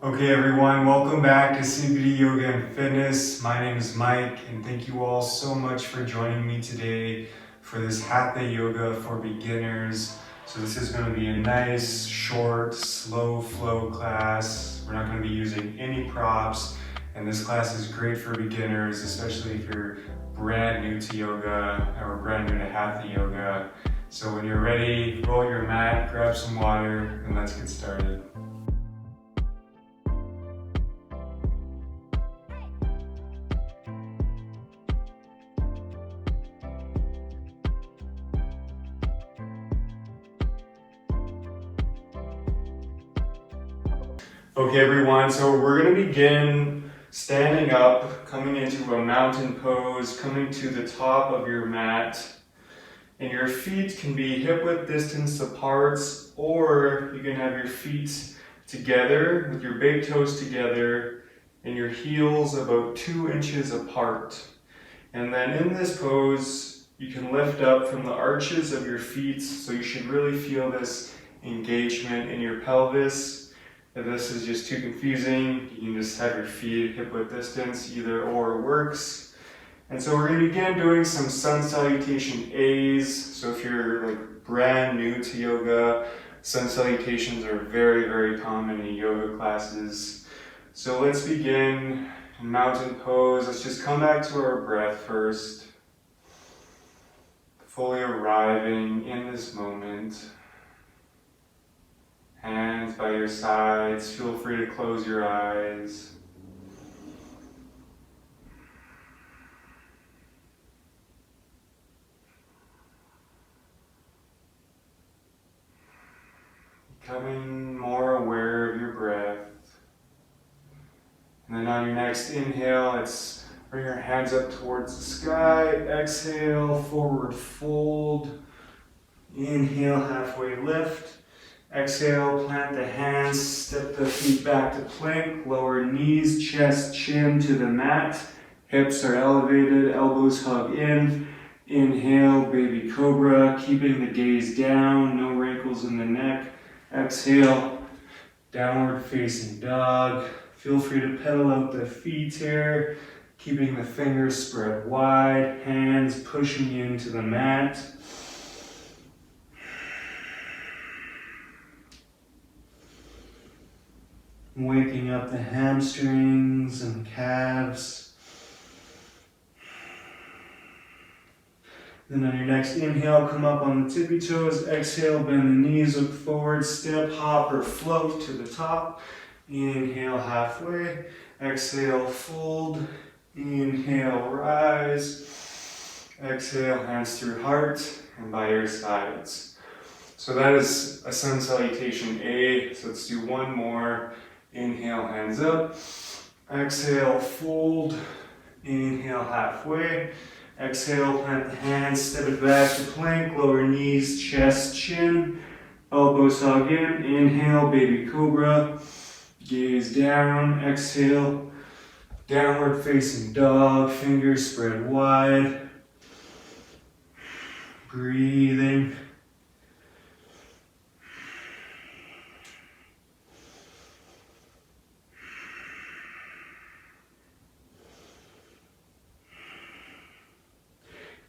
Okay everyone, welcome back to CBD Yoga and Fitness. My name is Mike and thank you all so much for joining me today for this Hatha Yoga for beginners. So this is going to be a nice, short, slow flow class. We're not going to be using any props, and this class is great for beginners, especially if you're brand new to yoga or brand new to Hatha Yoga. So when you're ready, roll your mat, grab some water, and let's get started. Okay everyone, so we're going to begin standing up, coming into a mountain pose, coming to the top of your mat. And your feet can be hip-width distance apart, or you can have your feet together with your big toes together and your heels about 2 inches apart. And then in this pose, you can lift up from the arches of your feet, so you should really feel this engagement in your pelvis. If this is just too confusing, you can just have your feet hip-width distance, either or works. And so we're going to begin doing some sun salutation A's. So if you're like brand new to yoga, sun salutations are very, very common in yoga classes. So let's begin in mountain pose. Let's just come back to our breath first. Fully arriving in this moment. Hands by your sides, feel free to close your eyes. Becoming more aware of your breath. And then on your next inhale, let's bring your hands up towards the sky. Exhale, forward fold. Inhale, halfway lift. Exhale, plant the hands, step the feet back to plank, lower knees, chest, chin to the mat. Hips are elevated, elbows hug in. Inhale, baby cobra, keeping the gaze down, no wrinkles in the neck. Exhale, downward facing dog. Feel free to pedal out the feet here, keeping the fingers spread wide, hands pushing into the mat. Waking up the hamstrings and calves. Then on your next inhale, come up on the tippy toes. Exhale, bend the knees, look forward, step, hop, or float to the top. Inhale, halfway. Exhale, fold. Inhale, rise. Exhale, hands through heart and by your sides. So that is a sun salutation A. So let's do one more. Inhale, hands up. Exhale, fold. Inhale, halfway. Exhale, plant the hands, step it back to plank, lower knees, chest, chin. Elbows hug in. Inhale, baby cobra. Gaze down. Exhale, downward facing dog. Fingers spread wide. Breathing.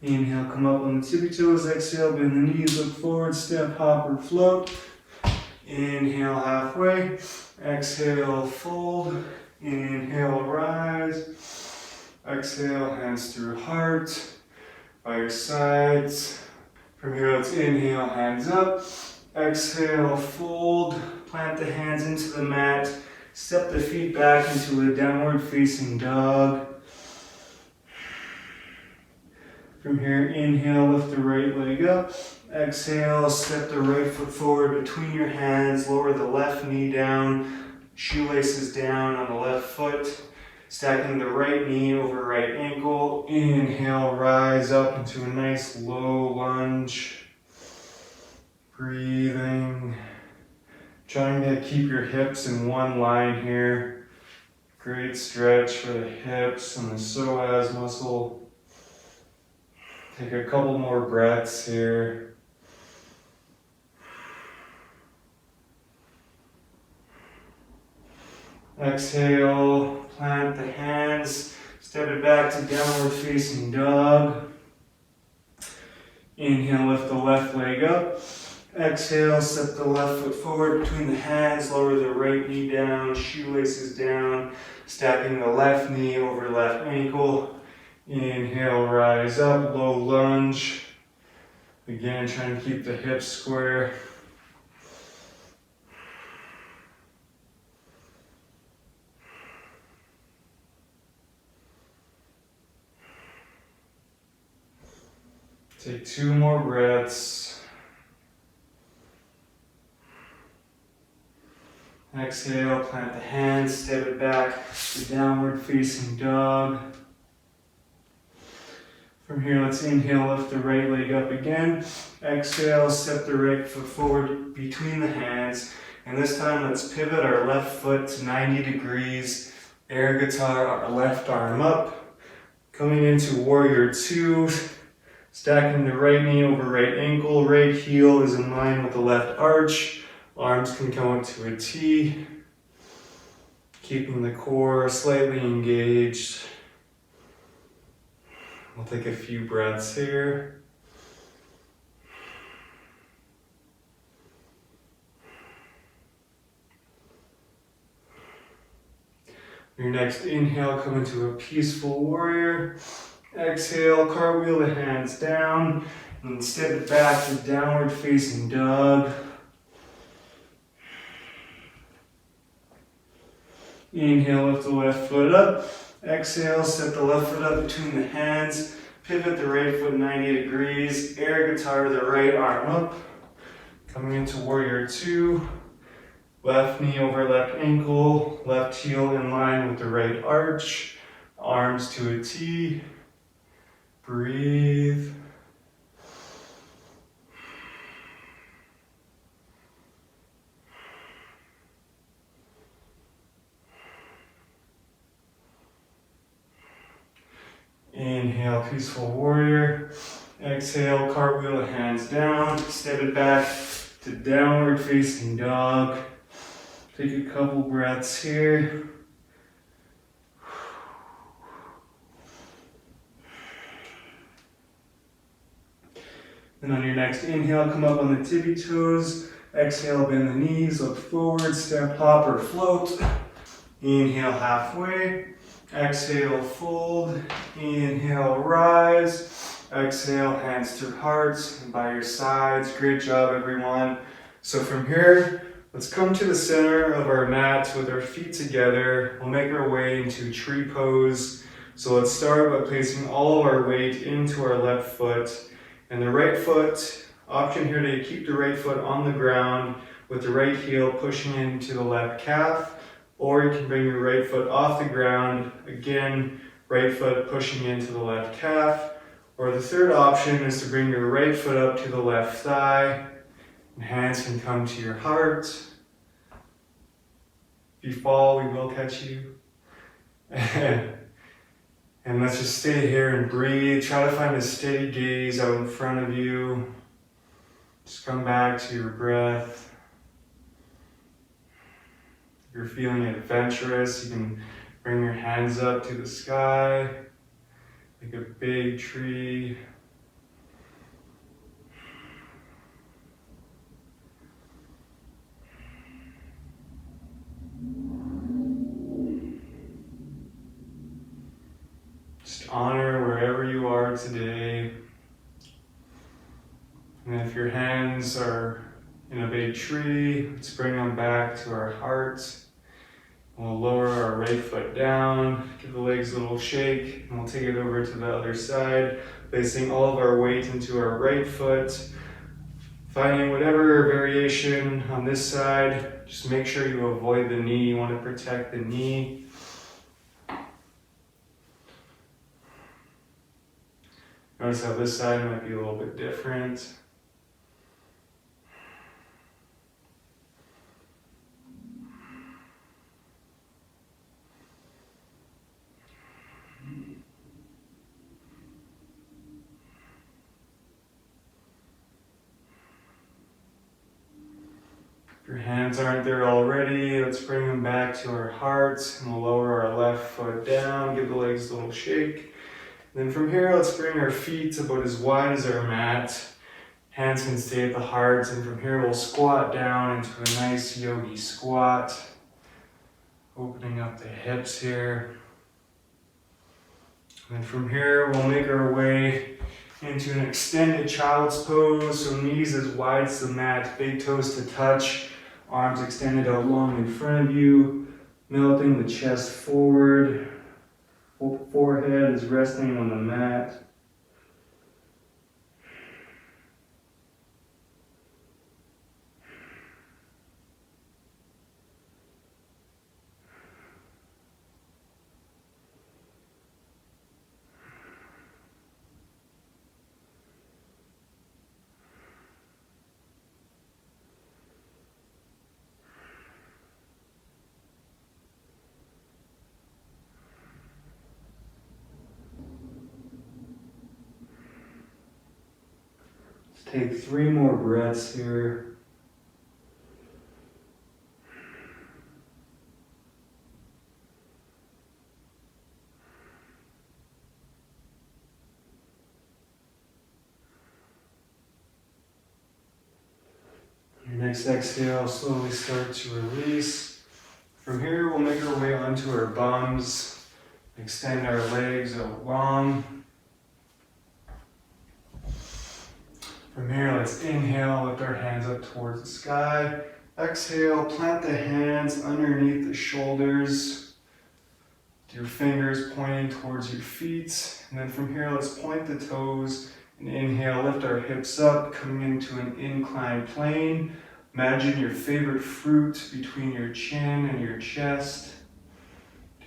Inhale, come up on the tippy toes. Exhale, bend the knees, look forward, step, hop, or float. Inhale, halfway. Exhale, fold. Inhale, rise. Exhale, hands through heart. By your sides. From here, let's inhale, hands up. Exhale, fold. Plant the hands into the mat. Step the feet back into a downward facing dog. From here, inhale, lift the right leg up. Exhale, step the right foot forward between your hands. Lower the left knee down. Shoelaces down on the left foot. Stacking the right knee over right ankle. Inhale, rise up into a nice low lunge. Breathing. Trying to keep your hips in one line here. Great stretch for the hips and the psoas muscle. Take a couple more breaths here. Exhale, plant the hands, step it back to downward facing dog. Inhale, lift the left leg up. Exhale, step the left foot forward between the hands, lower the right knee down, shoelaces down, stacking the left knee over left ankle. Inhale, rise up, low lunge. Again, trying to keep the hips square. Take 2 more breaths. Exhale, plant the hands, step it back to downward facing dog. From here, let's inhale, lift the right leg up again. Exhale, step the right foot forward between the hands. And this time, let's pivot our left foot to 90 degrees. Air guitar, our left arm up. Coming into warrior 2. Stacking the right knee over right ankle, right heel is in line with the left arch. Arms can come up to a T. Keeping the core slightly engaged. We'll take a few breaths here. Your next inhale, come into a peaceful warrior. Exhale, cartwheel the hands down and step it back to downward facing dog. Inhale, lift the left foot up. Exhale, step the left foot up between the hands. Pivot the right foot 90 degrees. Air guitar the right arm up. Coming into warrior 2. Left knee over left ankle. Left heel in line with the right arch. Arms to a T. Breathe. Inhale, peaceful warrior. Exhale, cartwheel the hands down. Step it back to downward facing dog. Take a couple breaths here. And on your next inhale, come up on the tippy toes. Exhale, bend the knees, look forward, step, hop, or float. Inhale, halfway. Exhale, fold. Inhale, rise. Exhale, hands to hearts and by your sides. Great job, everyone. So from here, let's come to the center of our mat with our feet together. We'll make our way into tree pose. So let's start by placing all of our weight into our left foot. And the right foot, option here to keep the right foot on the ground with the right heel pushing into the left calf, or you can bring your right foot off the ground, again, right foot pushing into the left calf, or the third option is to bring your right foot up to the left thigh, and hands can come to your heart. If you fall, we will catch you. And let's just stay here and breathe. Try to find a steady gaze out in front of you. Just come back to your breath. If you're feeling adventurous, you can bring your hands up to the sky, like a big tree. Honor wherever you are today. And if your hands are in a big tree, let's bring them back to our hearts. We'll lower our right foot down, give the legs a little shake, and we'll take it over to the other side, placing all of our weight into our right foot. Finding whatever variation on this side, just make sure you avoid the knee. You want to protect the knee. Notice how this side might be a little bit different. Your hands aren't there already, let's bring them back to our hearts, and we'll lower our left foot down, give the legs a little shake. Then from here, let's bring our feet about as wide as our mat. Hands can stay at the heart, and from here we'll squat down into a nice yogi squat. Opening up the hips here. And from here, we'll make our way into an extended child's pose. So knees as wide as the mat, big toes to touch, arms extended out long in front of you, melting the chest forward. Forehead is resting on the mat. Take 3 more breaths here. Your next exhale, slowly start to release. From here, we'll make our way onto our bums, extend our legs out long. From here, let's inhale, lift our hands up towards the sky. Exhale, plant the hands underneath the shoulders. Your fingers pointing towards your feet. And then from here, let's point the toes. And inhale, lift our hips up, coming into an inclined plane. Imagine your favorite fruit between your chin and your chest.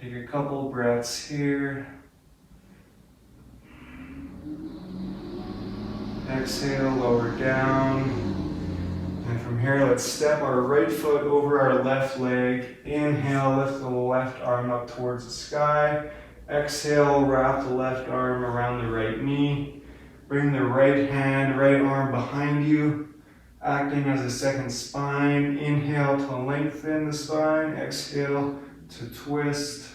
Take a couple breaths here. Exhale, lower down. And from here, let's step our right foot over our left leg. Inhale, lift the left arm up towards the sky. Exhale, wrap the left arm around the right knee. Bring the right hand, right arm behind you, acting as a second spine. Inhale to lengthen the spine. Exhale to twist.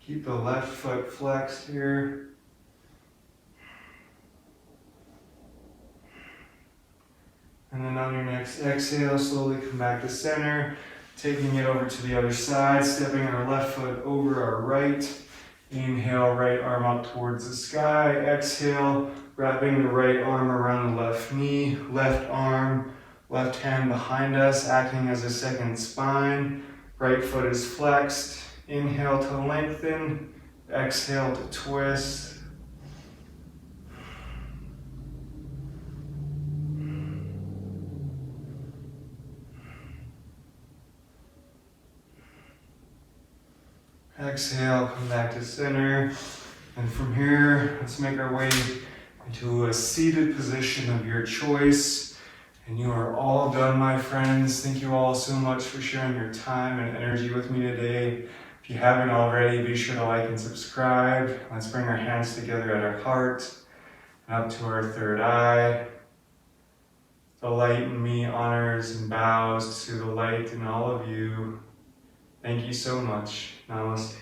Keep the left foot flexed here. And then on your next exhale, slowly come back to center, taking it over to the other side, stepping our left foot over our right. Inhale, right arm up towards the sky. Exhale, wrapping the right arm around the left knee, left arm, left hand behind us, acting as a second spine. Right foot is flexed. Inhale to lengthen, exhale to twist. Exhale, come back to center. And from here, let's make our way into a seated position of your choice. And you are all done, my friends. Thank you all so much for sharing your time and energy with me today. If you haven't already, be sure to like and subscribe. Let's bring our hands together at our heart and up to our third eye. The light in me honors and bows to the light in all of you. Thank you so much. Namaste.